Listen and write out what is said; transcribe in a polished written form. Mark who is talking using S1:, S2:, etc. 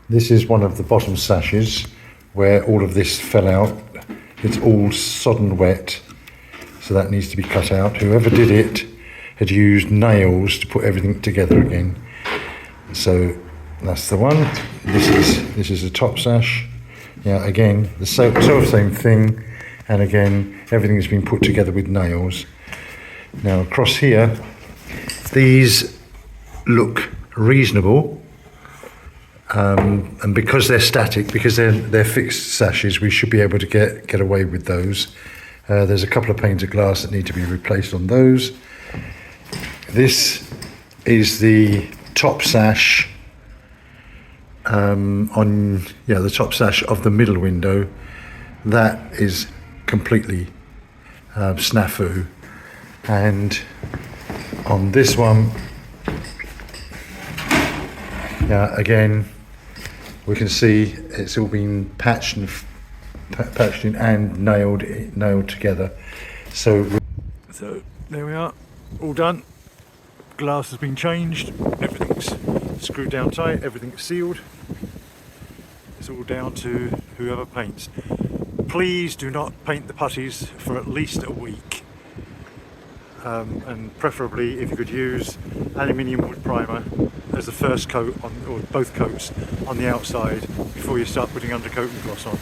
S1: This is one of the bottom sashes where all of this fell out. It's all sodden wet, so that needs to be cut out. Whoever did it had used nails to put everything together again. So that's the one. This is the top sash. Yeah, again the sort of same thing, and again everything's been put together with nails. Now across here, these look reasonable, and because they're static, because they're fixed sashes, we should be able to get away with those. There's a couple of panes of glass that need to be replaced on those. This is the top sash the top sash of the middle window. That is completely snafu, and on this one, again we can see it's all been patched in and nailed together. So there we are, all done. Glass has been changed, everything's screwed down tight, everything's sealed. It's all down to whoever paints. Please do not paint the putties for at least a week, and preferably if you could use aluminium wood primer as the first coat on, or both coats on the outside, before you start putting undercoat and gloss on.